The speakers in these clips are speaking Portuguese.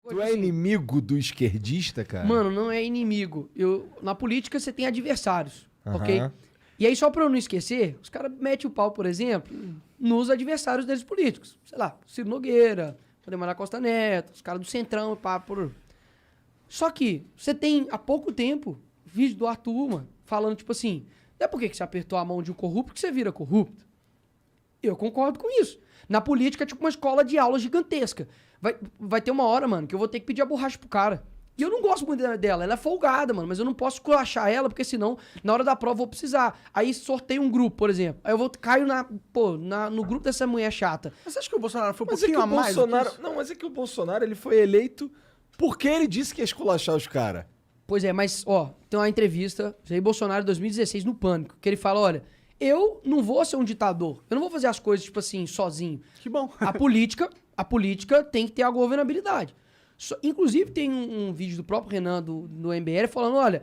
Tu é inimigo do esquerdista, cara? Mano, não é inimigo. Na política você tem adversários, Aham. ok? E aí, só pra eu não esquecer, os caras metem o pau, por exemplo, nos adversários deles políticos. Sei lá, Ciro Nogueira, Ademar da Costa Neto, os caras do Centrão, pá, por... Só que você tem, há pouco tempo, vídeo do Arthur, mano, falando, tipo assim, não é porque que você apertou a mão de um corrupto que você vira corrupto. Eu concordo com isso. Na política é tipo uma escola de aula gigantesca. Vai ter uma hora, mano, que eu vou ter que pedir a borracha pro cara. E eu não gosto muito dela. Ela é folgada, mano. Mas eu não posso achar ela, porque senão, na hora da prova, eu vou precisar. Aí sorteio um grupo, por exemplo. Aí eu caio no grupo dessa mulher chata. Mas você acha que o Bolsonaro foi um Mas é pouquinho que a o mais? do que Bolsonaro... isso? Não, mas é que o Bolsonaro, ele foi eleito porque ele disse que ia esculachar os caras. Pois é, mas, ó, tem uma entrevista, Jair Bolsonaro, em 2016, no Pânico, que ele fala, olha, eu não vou ser um ditador. Eu não vou fazer as coisas, tipo assim, sozinho. Que bom. A política tem que ter a governabilidade. Inclusive, tem um vídeo do próprio Renan, do MBL, falando, olha,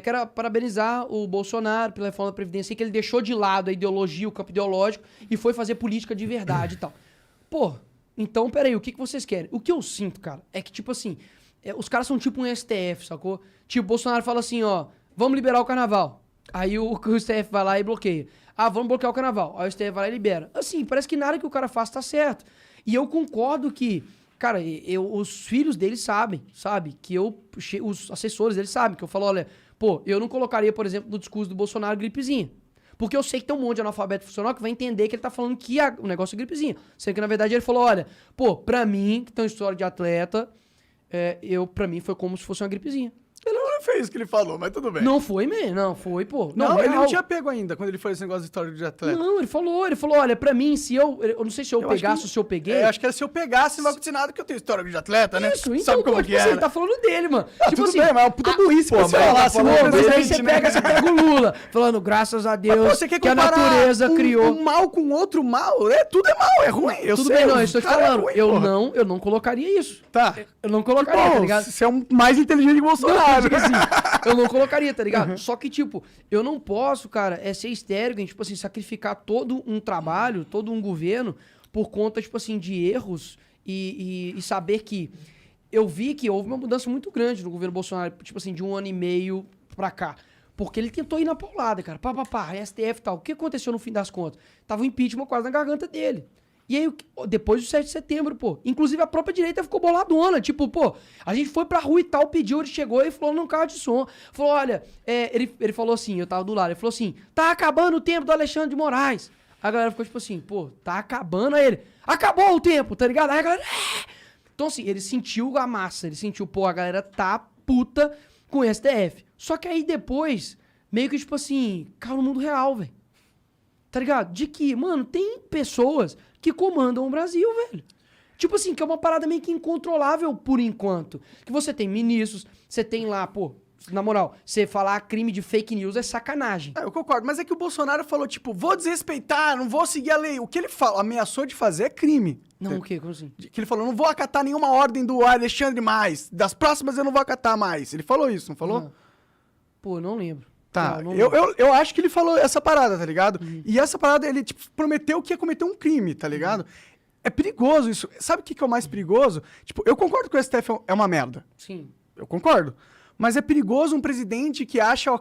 quero parabenizar o Bolsonaro pela reforma da Previdência, que ele deixou de lado a ideologia, o campo ideológico, e foi fazer política de verdade e tal. Pô, então, peraí, o que vocês querem? O que eu sinto, cara, é que, tipo assim, os caras são tipo um STF, sacou? Tipo, o Bolsonaro fala assim, ó, vamos liberar o carnaval. Aí o STF vai lá e bloqueia. Ah, vamos bloquear o carnaval. Aí o STF vai lá e libera. Assim, parece que nada que o cara faz tá certo. E eu concordo que, cara, os filhos dele sabem, sabe? Que os assessores deles sabem, que eu falo, olha, pô, eu não colocaria, por exemplo, no discurso do Bolsonaro gripezinha. Porque eu sei que tem um monte de analfabeto funcional que vai entender que ele tá falando que o negócio é gripezinha. Sendo que, na verdade, ele falou, olha, pô, pra mim, que tem uma história de atleta, pra mim foi como se fosse uma gripezinha. Ele não fez o que ele falou, mas tudo bem. Não foi mesmo, não foi, pô. Não, ele não real. tinha pego ainda quando ele foi esse negócio de história de atleta. Não, ele falou, olha, pra mim, se eu não sei se eu Eu acho pegasse que- ou se eu peguei. Acho que era se eu pegasse, não vai acontecer nada, que eu tenho história de atleta, né? Isso, então, Sabe como pô, que tipo assim, é, ele tá falando dele, mano. Tipo tudo assim, bem, mas é uma puta burrice pra pô, você mas falar tá assim, falando não, mas aí presidente, você né? pega o Lula, falando, graças a Deus, Mas, pô, você quer que a comparar natureza criou. um mal com outro mal? Tudo é mal, é ruim. Eu Tudo sei, bem, não, os eu estou te cara é falando, ruim, eu porra. não colocaria isso. Tá. Eu não colocaria, tá Bom, ligado? você é um mais inteligente que o Não, Bolsonaro. tipo assim, eu não colocaria, tá ligado? Só que, tipo, eu não posso, cara, ser histérico em, tipo assim, sacrificar todo um trabalho, todo um governo por conta, tipo assim, de erros e saber que eu vi que houve uma mudança muito grande no governo Bolsonaro, tipo assim, de 1 ano e meio pra cá. Porque ele tentou ir na paulada, cara. STF e tal. O que aconteceu no fim das contas? Tava o impeachment quase na garganta dele. E aí, depois do 7 de setembro, pô. Inclusive, a própria direita ficou boladona. Tipo, pô, a gente foi pra rua e tal, pediu, ele chegou e falou num carro de som. Falou, olha, ele falou assim, eu tava do lado, ele falou assim, tá acabando o tempo do Alexandre de Moraes. A galera ficou tipo assim, pô, tá acabando. Aí ele, acabou o tempo, tá ligado? Aí a galera... Então, assim, ele sentiu a massa, ele sentiu, pô, a galera tá puta com o STF. Só que aí depois, meio que, tipo assim, caiu no mundo real, velho. Tá ligado? De que, mano, tem pessoas que comandam o Brasil, velho. Tipo assim, que é uma parada meio que incontrolável por enquanto. Que você tem ministros, você tem lá, pô, na moral, você falar crime de fake news é sacanagem. Eu concordo, mas é que o Bolsonaro falou, tipo, vou desrespeitar, não vou seguir a lei. O que ele ameaçou de fazer é crime. Não, o quê? Como assim? Que ele falou, não vou acatar nenhuma ordem do Alexandre mais. Das próximas eu não vou acatar mais. Ele falou isso, não falou? Pô, eu não lembro. Tá, Não, eu acho que ele falou essa parada, tá ligado? E essa parada, ele, tipo, prometeu que ia cometer um crime, tá ligado? É perigoso isso. Sabe o que é o mais perigoso? Tipo, eu concordo que o STF é uma merda. Sim. Eu concordo. Mas é perigoso um presidente que acha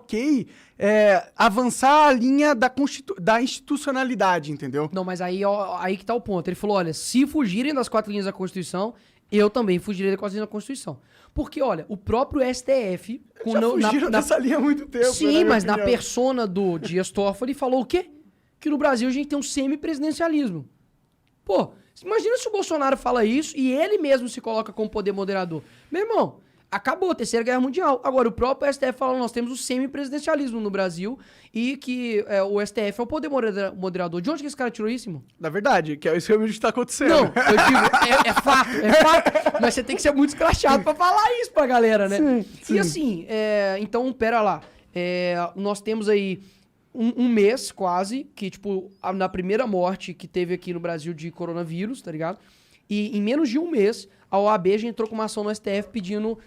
avançar a linha da institucionalidade, entendeu? Não, mas aí, ó, aí que tá o ponto. Ele falou, olha, se fugirem das 4 linhas da Constituição, eu também fugirei das 4 linhas da Constituição. Porque, olha, o próprio STF... Já fugiram dessa linha há muito tempo. Sim, na mas minha na opinião. persona do Dias Toffoli falou o quê? Que no Brasil a gente tem um semipresidencialismo. Pô, imagina se o Bolsonaro fala isso e ele mesmo se coloca como poder moderador. Meu irmão, acabou a Terceira Guerra Mundial. Agora, o próprio STF fala, nós temos o semipresidencialismo no Brasil e que o STF é o poder moderador. De onde que esse cara tirou isso, irmão? Na verdade, que é isso realmente que tá acontecendo. Não, eu digo, é fato, mas você tem que ser muito escrachado pra falar isso pra galera, né? Sim. E assim, então, pera lá, nós temos aí um mês quase, que tipo, na primeira morte que teve aqui no Brasil de coronavírus, tá ligado? E em menos de um mês, a OAB já entrou com uma ação no STF pedindo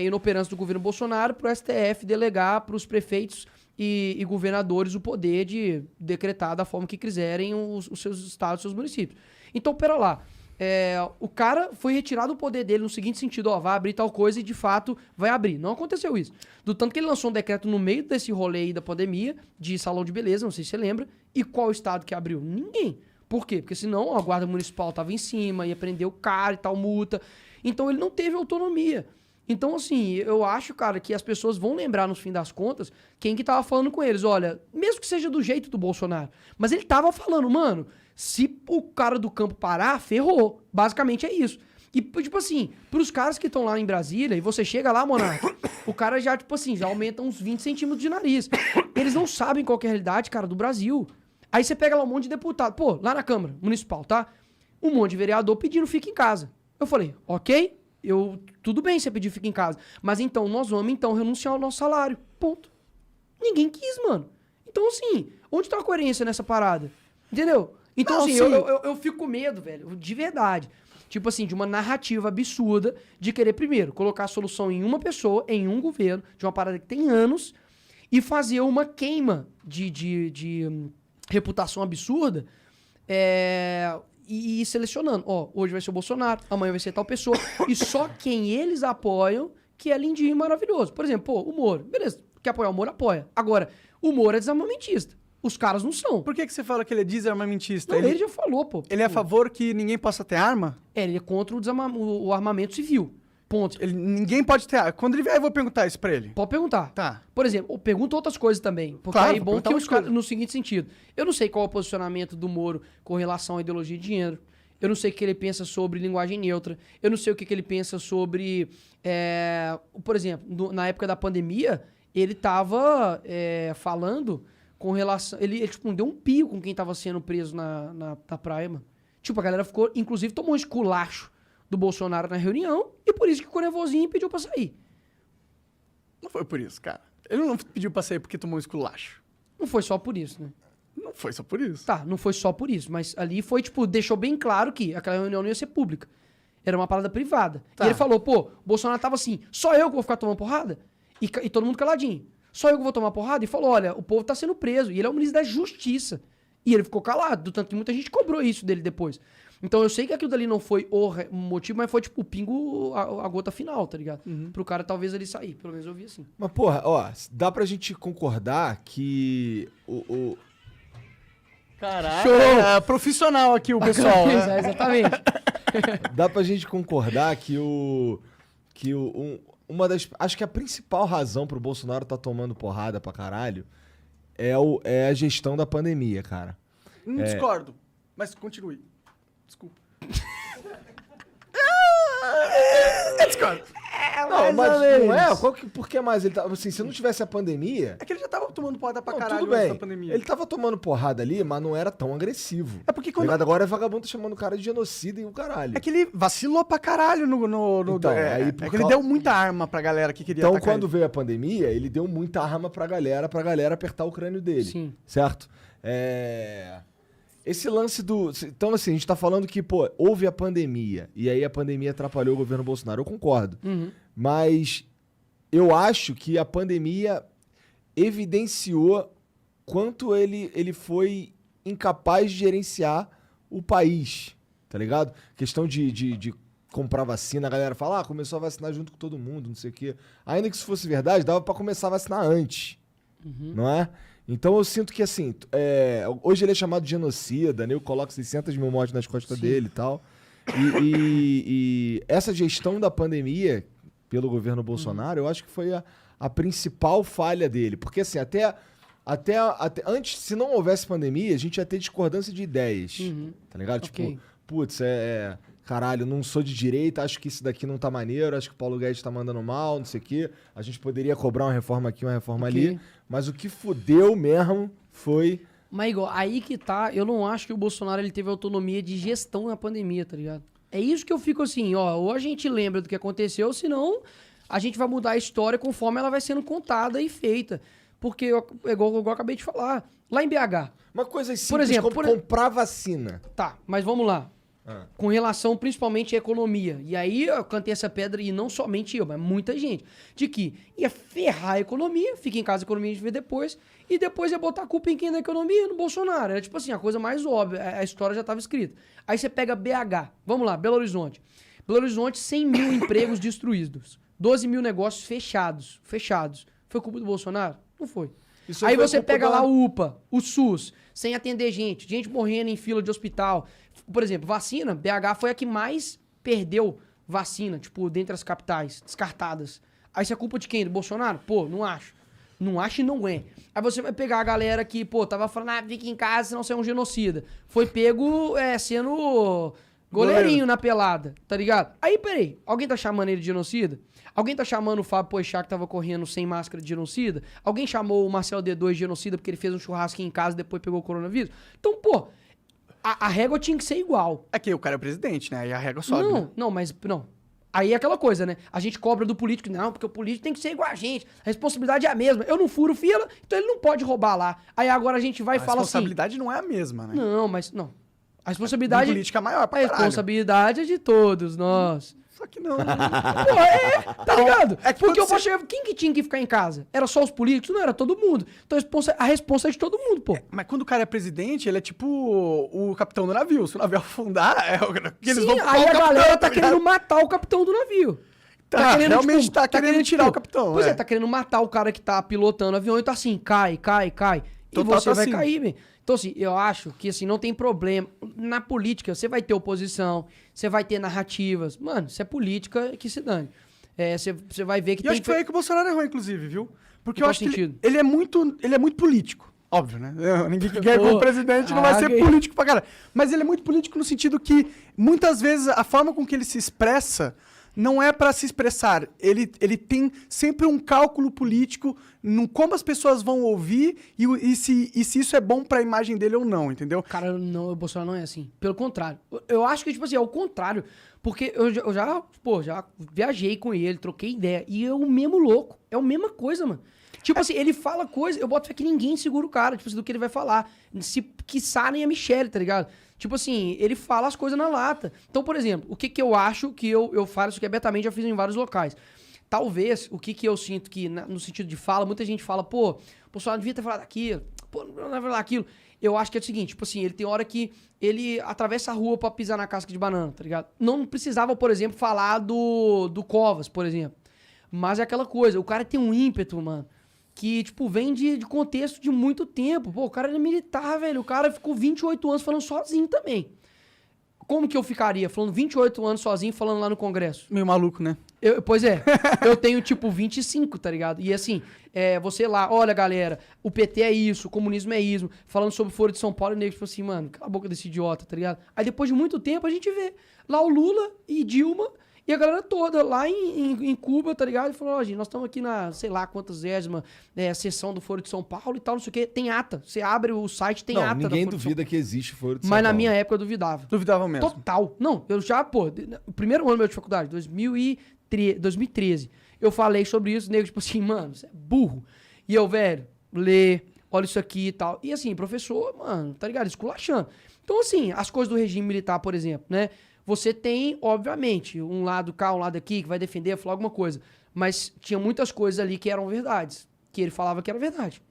inoperância do governo Bolsonaro pro STF delegar pros prefeitos e governadores o poder de decretar da forma que quiserem os seus estados, os seus municípios. Então, pera lá. o cara foi retirado do poder dele no seguinte sentido, ó, vai abrir tal coisa e de fato vai abrir. Não aconteceu isso. Do tanto que ele lançou um decreto no meio desse rolê aí da pandemia, de salão de beleza, não sei se você lembra, e qual estado que abriu? Ninguém. Por quê? Porque senão a guarda municipal tava em cima, ia prender o cara e tal, multa. Então ele não teve autonomia. Então, assim, eu acho, cara, que as pessoas vão lembrar, no fim das contas, quem que tava falando com eles. Olha, mesmo que seja do jeito do Bolsonaro, mas ele tava falando, mano, se o cara do campo parar, ferrou. Basicamente é isso. E, tipo assim, pros caras que estão lá em Brasília, e você chega lá, Monarca, o cara já, tipo assim, já aumenta uns 20 centímetros de nariz. Eles não sabem qual que é a realidade, cara, do Brasil. Aí você pega lá um monte de deputado. Pô, lá na Câmara Municipal, tá? Um monte de vereador pedindo fica em casa. Eu falei, ok, tudo bem você pedir fica em casa. Mas então, nós vamos então renunciar ao nosso salário. Ponto. Ninguém quis, mano. Então, assim, onde tá a coerência nessa parada? Entendeu? Então, Não, assim, sim. eu fico com medo, velho, de verdade. Tipo assim, de uma narrativa absurda de querer, primeiro, colocar a solução em uma pessoa, em um governo, de uma parada que tem anos, e fazer uma queima de reputação absurda, e ir selecionando. Ó, hoje vai ser o Bolsonaro, amanhã vai ser tal pessoa, e só quem eles apoiam que é lindinho e maravilhoso. Por exemplo, pô, o Moro. Beleza, quer apoiar o Moro, apoia. Agora, o Moro é desarmamentista. Os caras não são. Por que você fala que ele é desarmamentista? Não, ele já falou, pô. Ele é a favor que ninguém possa ter arma? Ele é contra o armamento civil. Ponto. Ninguém pode ter arma. Quando ele vier, eu vou perguntar isso pra ele. Pode perguntar. Tá. Por exemplo, pergunta outras coisas também. Porque Claro, aí é vou bom perguntar que outras os caras, coisas. no seguinte sentido. Eu não sei qual é o posicionamento do Moro com relação à ideologia de gênero. Eu não sei o que ele pensa sobre linguagem neutra. Eu não sei o que ele pensa sobre... por exemplo, na época da pandemia, ele tava falando com relação... Ele tipo, deu um pio com quem tava sendo preso na praia, mano. Tipo, a galera ficou... Inclusive, tomou um esculacho do Bolsonaro na reunião e por isso que ficou nervosinho e pediu pra sair. Não foi por isso, cara. Ele não pediu pra sair porque tomou um esculacho. Não foi só por isso, né? Não foi só por isso. Tá, não foi só por isso, mas ali foi, tipo, deixou bem claro que aquela reunião não ia ser pública. Era uma parada privada. Tá. E ele falou, pô, o Bolsonaro tava assim, só eu que vou ficar tomando porrada? E todo mundo caladinho. Só eu que vou tomar porrada? E falou, olha, o povo tá sendo preso. E ele é o ministro da Justiça. E ele ficou calado, do tanto que muita gente cobrou isso dele depois. Então eu sei que aquilo dali não foi o motivo, mas foi tipo o pingo, a gota final, tá ligado? Pro cara talvez ele sair. Pelo menos eu vi assim. Mas, porra, ó, dá pra gente concordar que Caraca. É profissional aqui o pessoal. né? Exatamente. Dá pra gente concordar que uma das... Acho que a principal razão pro Bolsonaro tá tomando porrada pra caralho é a gestão da pandemia, cara. Não discordo. Mas continue. Desculpa. Eu discordo. Não, mas não é? Por que mais? Ele assim, se não tivesse a pandemia... É que ele já tava tomando porrada pra Não, caralho tudo antes bem. da pandemia. Ele tava tomando porrada ali, mas não era tão agressivo. É porque Tá quando... ligado? Agora é vagabundo tá chamando o cara de genocida e o caralho. É que ele vacilou pra caralho no Então, aí por é que ele causa- deu muita arma pra galera que queria Então, atacar quando veio a pandemia, ele deu muita arma pra galera apertar o crânio dele. Sim. Certo? Esse lance do... Então, assim, a gente tá falando que, pô, houve a pandemia, e aí a pandemia atrapalhou o governo Bolsonaro. Eu concordo. Mas eu acho que a pandemia evidenciou quanto ele foi incapaz de gerenciar o país, tá ligado? Questão de comprar vacina, a galera fala, começou a vacinar junto com todo mundo, não sei o quê. Ainda que isso fosse verdade, dava pra começar a vacinar antes, não é? Então eu sinto que, assim, hoje ele é chamado de genocida, né? Eu coloco 600 mil mortes nas costas dele e tal. E essa gestão da pandemia pelo governo Bolsonaro, eu acho que foi a principal falha dele. Porque, assim, até antes, se não houvesse pandemia, a gente ia ter discordância de ideias, tá ligado? Ok. Tipo, putz, caralho, não sou de direita, acho que isso daqui não tá maneiro, acho que o Paulo Guedes tá mandando mal, não sei o quê. A gente poderia cobrar uma reforma aqui, uma reforma ali. Mas o que fudeu mesmo foi... Mas, Igor, aí que tá, eu não acho que o Bolsonaro ele teve autonomia de gestão na pandemia, tá ligado? É isso que eu fico assim, ó, ou a gente lembra do que aconteceu, senão a gente vai mudar a história conforme ela vai sendo contada e feita. Porque, igual eu acabei de falar, lá em BH, Uma coisa simples exemplo, como comprar vacina. tá, mas vamos lá. Com relação principalmente à economia. E aí eu cantei essa pedra, e não somente eu, mas muita gente, de que ia ferrar a economia, fica em casa a economia a gente vê depois, e depois ia botar a culpa em quem da economia? No Bolsonaro. Era tipo assim, a coisa mais óbvia, a história já estava escrita. Aí você pega BH, vamos lá, Belo Horizonte. Belo Horizonte, 100 mil empregos destruídos, 12 mil negócios fechados. Foi culpa do Bolsonaro? Não foi. Aí você pega lá o UPA, o SUS, sem atender gente morrendo em fila de hospital. Por exemplo, vacina, BH foi a que mais perdeu vacina, tipo, dentre as capitais, descartadas. Aí isso é culpa de quem? Do Bolsonaro? Pô, não acho. Não acho e não é. Aí você vai pegar a galera que, pô, tava falando, fica em casa, senão você é um genocida. Foi pego sendo goleirinho na pelada, tá ligado? Aí, peraí, alguém tá chamando ele de genocida? Alguém tá chamando o Fábio Pochá, que tava correndo sem máscara, de genocida? Alguém chamou o Marcelo D2 de genocida porque ele fez um churrasco em casa e depois pegou o coronavírus? Então, pô, a régua tinha que ser igual. É que o cara é presidente, né? E a régua sobe. Não. Aí é aquela coisa, né? A gente cobra do político. Não, porque o político tem que ser igual a gente. A responsabilidade é a mesma. Eu não furo fila, então ele não pode roubar lá. Aí agora a gente vai e fala assim... A responsabilidade não é a mesma, né? Não. A responsabilidade... A política é maior pra A caralho. responsabilidade é de todos nós. Só que não. Pô, tá ligado? É que porque eu você... posso chegar... Quem que tinha que ficar em casa? Era só os políticos? Não, era todo mundo. Então a responsa é de todo mundo, pô. Mas quando o cara é presidente, ele é tipo o capitão do navio. Se o navio afundar, eles vão aí a galera tá ligado? querendo matar o capitão do navio. Realmente tá querendo tirar o capitão. Pois é, tá querendo matar o cara que tá pilotando o avião e tá assim, cai. E Total você tá vai assim. cair, velho. Então, assim, eu acho que, assim, não tem problema. Na política, você vai ter oposição, você vai ter narrativas. Mano, isso é política que se dane. Você vai ver que E acho que foi aí que o Bolsonaro errou, inclusive, viu? Porque eu qual acho que sentido? ele é muito político. Óbvio, né? Ninguém que ganha como presidente não vai ser político pra caralho. Mas ele é muito político no sentido que, muitas vezes, a forma com que ele se expressa não é pra se expressar. Ele tem sempre um cálculo político no como as pessoas vão ouvir e se isso é bom pra imagem dele ou não, entendeu? Cara, não, o Bolsonaro não é assim. Pelo contrário. Eu acho que, tipo assim, é o contrário. Porque eu já viajei com ele, troquei ideia. E é o mesmo louco. É a mesma coisa, mano. Tipo assim, ele fala coisa, eu boto fé que ninguém segura o cara, tipo assim, do que ele vai falar. Se quiçá nem a Michelle, tá ligado? Tipo assim, ele fala as coisas na lata. Então, por exemplo, o que eu acho que eu falo isso que abertamente já fiz em vários locais. Talvez, o que eu sinto que, no sentido de fala, muita gente fala, pô, o Bolsonaro devia ter falado aquilo, pô, não devia falar aquilo. Eu acho que é o seguinte, tipo assim, ele tem hora que ele atravessa a rua pra pisar na casca de banana, tá ligado? Não precisava, por exemplo, falar do Covas, por exemplo. Mas é aquela coisa, o cara tem um ímpeto, mano, que, tipo, vem de contexto de muito tempo. Pô, o cara é militar, velho. O cara ficou 28 anos falando sozinho também. Como que eu ficaria falando 28 anos sozinho falando lá no Congresso? Meio maluco, né? Pois é. Eu tenho, tipo, 25, tá ligado? E assim, você lá, olha, galera, o PT é isso, o comunismo é isso, falando sobre o Foro de São Paulo, e o nego, tipo assim, mano, cala a boca desse idiota, tá ligado? Aí depois de muito tempo a gente vê lá o Lula e Dilma e a galera toda lá em Cuba, tá ligado? E falou, ó, gente, nós estamos aqui na, sei lá, quantas sessão do Foro de São Paulo e tal, não sei o quê. Tem ata. Você abre o site, tem ata. Ninguém duvida que existe Foro de São Mas Paulo. na minha época eu duvidava. Duvidava mesmo. Total. Não, eu já, pô, o primeiro ano meu de faculdade, 2013, eu falei sobre isso, nego, tipo assim, mano, você é burro. E eu, velho, lê, olha isso aqui e tal. E assim, professor, mano, tá ligado? Esculachando. Então, assim, as coisas do regime militar, por exemplo, né? Você tem, obviamente, um lado cá, um lado aqui, que vai defender, falar alguma coisa. Mas tinha muitas coisas ali que eram verdades. Que ele falava que era verdade.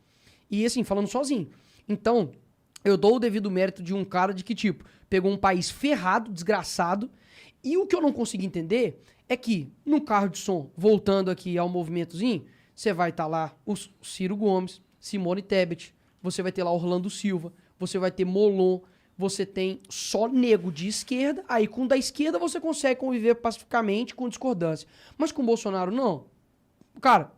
E assim, falando sozinho. Então, eu dou o devido mérito de um cara de que, tipo, pegou um país ferrado, desgraçado. E o que eu não consigo entender é que, no carro de som, voltando aqui ao movimentozinho, você vai estar lá o Ciro Gomes, Simone Tebet, você vai ter lá Orlando Silva, você vai ter Molon, você tem só nego de esquerda, aí com o da esquerda você consegue conviver pacificamente com discordância. Mas com o Bolsonaro, não. Cara,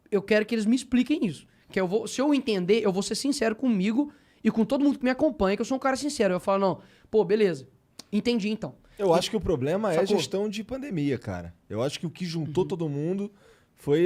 eu quero que eles me expliquem isso. Que se eu entender, eu vou ser sincero comigo e com todo mundo que me acompanha, que eu sou um cara sincero. Eu falo, não, pô, beleza, entendi então. Eu acho que o problema é a Sacou? gestão de pandemia, cara. Eu acho que o que juntou todo mundo foi